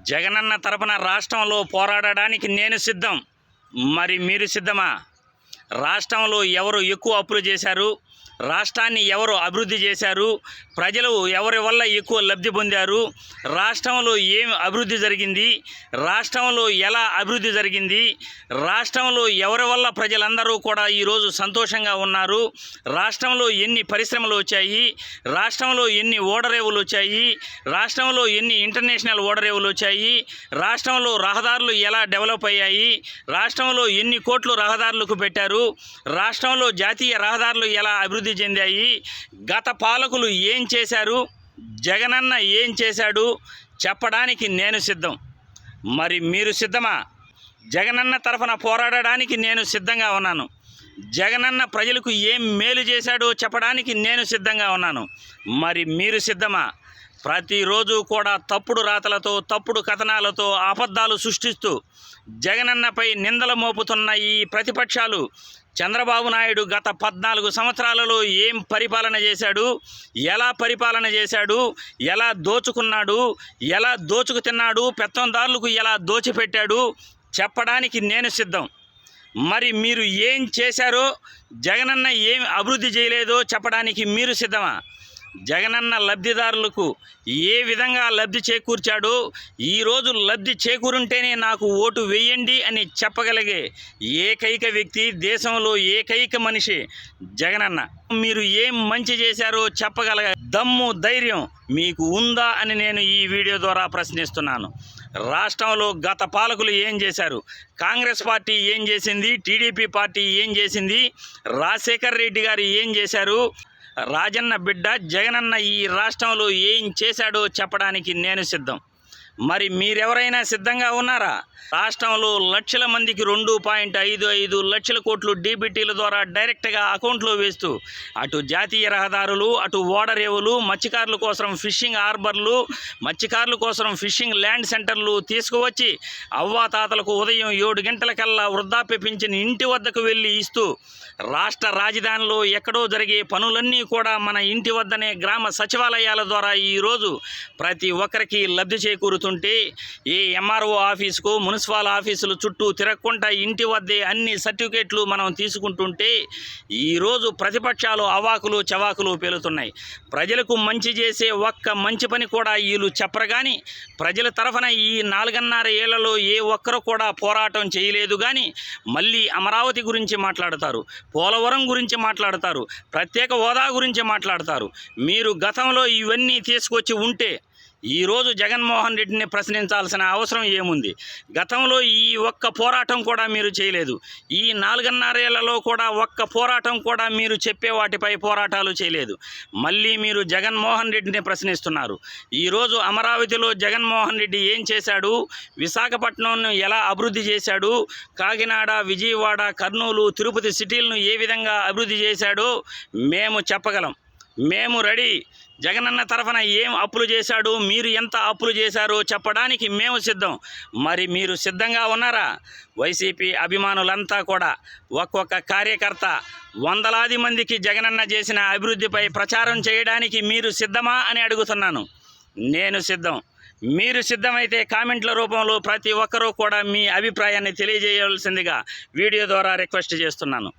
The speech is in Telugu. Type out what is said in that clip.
జగనన్న తరపున రాష్ట్రంలో పోరాడడానికి నేను సిద్ధం. మరి మీరు సిద్ధమా? రాష్ట్రంలో ఎవరు ఎక్కువ అప్పులు చేశారు? రాష్ట్రాన్ని ఎవరు అభివృద్ధి చేశారు? ప్రజలు ఎవరి వల్ల ఎక్కువ లబ్ధి పొందారు? రాష్ట్రంలో ఏం అభివృద్ధి జరిగింది? రాష్ట్రంలో ఎలా అభివృద్ధి జరిగింది? రాష్ట్రంలో ఎవరి వల్ల ప్రజలందరూ కూడా ఈరోజు సంతోషంగా ఉన్నారు? రాష్ట్రంలో ఎన్ని పరిశ్రమలు వచ్చాయి? రాష్ట్రంలో ఎన్ని ఓడరేవులు వచ్చాయి? రాష్ట్రంలో ఎన్ని ఇంటర్నేషనల్ ఓడరేవులు వచ్చాయి? రాష్ట్రంలో రహదారులు ఎలా డెవలప్ అయ్యాయి? రాష్ట్రంలో ఎన్ని కోట్లు రహదారులకు పెట్టారు? రాష్ట్రంలో జాతీయ రహదారులు ఎలా అభివృద్ధి చెందాయి? గత పాలకులు ఏం చేశారు? జగనన్న ఏం చేశాడు చెప్పడానికి నేను సిద్ధం. మరి మీరు సిద్ధమా? జగనన్న తరఫున పోరాడడానికి నేను సిద్ధంగా ఉన్నాను. జగనన్న ప్రజలకు ఏం మేలు చేశాడో చెప్పడానికి నేను సిద్ధంగా ఉన్నాను. మరి మీరు సిద్ధమా? ప్రతిరోజు కూడా తప్పుడు రాతలతో, తప్పుడు కథనాలతో అబద్ధాలు సృష్టిస్తూ జగనన్నపై నిందలు మోపుతున్న ఈ ప్రతిపక్షాలు, చంద్రబాబు నాయుడు గత 14 సంవత్సరాలలో ఏం పరిపాలన చేశాడు, ఎలా పరిపాలన చేశాడు, ఎలా దోచుకున్నాడు, ఎలా దోచుకు తిన్నాడు, పెత్తందారులకు ఎలా దోచిపెట్టాడు చెప్పడానికి నేను సిద్ధం. మరి మీరు ఏం చేశారో, జగనన్న ఏం అభివృద్ధి చేయలేదో చెప్పడానికి మీరు సిద్ధమా? జగనన్న లబ్ధిదారులకు ఏ విధంగా లబ్ధి చేకూర్చాడో, ఈరోజు లబ్ధి చేకూరుంటేనే నాకు ఓటు వేయండి అని చెప్పగలిగే ఏకైక వ్యక్తి, దేశంలో ఏకైక మనిషి జగనన్న. మీరు ఏం మంచి చేశారో చెప్పగలిగే దమ్ము, ధైర్యం మీకు ఉందా అని నేను ఈ వీడియో ద్వారా ప్రశ్నిస్తున్నాను. రాష్ట్రంలో గత పాలకులు ఏం చేశారు? కాంగ్రెస్ పార్టీ ఏం చేసింది? టీడీపీ పార్టీ ఏం చేసింది? రాజశేఖర్ రెడ్డి గారు ఏం చేశారు? రాజన్న బిడ్డ జగనన్న ఈ రాష్ట్రంలో ఏం చేశాడో చెప్పడానికి నేను సిద్ధం. మరి మీరెవరైనా సిద్ధంగా ఉన్నారా? రాష్ట్రంలో లక్షల మందికి 2.55 లక్షల కోట్లు డీబీటీల ద్వారా డైరెక్ట్గా అకౌంట్లో వేస్తూ అటు జాతీయ రహదారులు, అటు ఓడరేవులు, మత్స్యకారుల కోసం ఫిషింగ్ హార్బర్లు, మత్స్యకారుల కోసం ఫిషింగ్ ల్యాండ్ సెంటర్లు తీసుకువచ్చి అవ్వాతాతలకు ఉదయం 7 గంటలకల్లా వృద్ధాప్య పింఛన్ ఇంటి వద్దకు వెళ్ళి ఇస్తూ, రాష్ట్ర రాజధానిలో ఎక్కడో జరిగే పనులన్నీ కూడా మన ఇంటి వద్దనే గ్రామ సచివాలయాల ద్వారా ఈరోజు ప్రతి ఒక్కరికి లబ్ధి చేకూరుతుంటే, ఏ ఎంఆర్ఓ ఆఫీసుకు, మున్సిపల్ ఆఫీసులు చుట్టూ తిరగకుండా ఇంటి వద్దే అన్ని సర్టిఫికేట్లు మనం తీసుకుంటుంటే ఈరోజు ప్రతిపక్షాలు అవాకులు చవాకులు పేలుతున్నాయి. ప్రజలకు మంచి చేసే ఒక్క మంచి పని కూడా వీళ్ళు చెప్పరు. కానీ ప్రజల తరఫున ఈ 4.5 ఏళ్లలో ఏ ఒక్కరు కూడా పోరాటం చేయలేదు. కానీ మళ్ళీ అమరావతి గురించి మాట్లాడతారు, పోలవరం గురించి మాట్లాడతారు, ప్రత్యేక హోదా గురించి మాట్లాడతారు. మీరు గతంలో ఇవన్నీ తీసుకొచ్చి ఉంటే ఈరోజు జగన్మోహన్ రెడ్డిని ప్రశ్నించాల్సిన అవసరం ఏముంది? గతంలో ఈ ఒక్క పోరాటం కూడా మీరు చేయలేదు. ఈ 4.5 ఏళ్లలో కూడా ఒక్క పోరాటం కూడా మీరు చెప్పే వాటిపై పోరాటాలు చేయలేదు. మళ్ళీ మీరు జగన్మోహన్ రెడ్డిని ప్రశ్నిస్తున్నారు. ఈరోజు అమరావతిలో జగన్మోహన్ రెడ్డి ఏం చేశాడు? విశాఖపట్నంను ఎలా అభివృద్ధి చేశాడు? కాకినాడ, విజయవాడ, కర్నూలు, తిరుపతి సిటీలను ఏ విధంగా అభివృద్ధి చేశాడో మేము చెప్పగలం. మేము రెడీ. జగనన్న తరఫున ఏం అప్పులు చేశాడు, మీరు ఎంత అప్పులు చేశారో చెప్పడానికి మేము సిద్ధం. మరి మీరు సిద్ధంగా ఉన్నారా? వైసీపీ అభిమానులంతా కూడా ఒక్కొక్క కార్యకర్త వందలాది మందికి జగనన్న చేసిన అభివృద్ధిపై ప్రచారం చేయడానికి మీరు సిద్ధమా అని అడుగుతున్నాను. నేను సిద్ధం. మీరు సిద్ధమైతే కామెంట్ల రూపంలో ప్రతి ఒక్కరూ కూడా మీ అభిప్రాయాన్ని తెలియజేయవలసిందిగా వీడియో ద్వారా రిక్వెస్ట్ చేస్తున్నాను.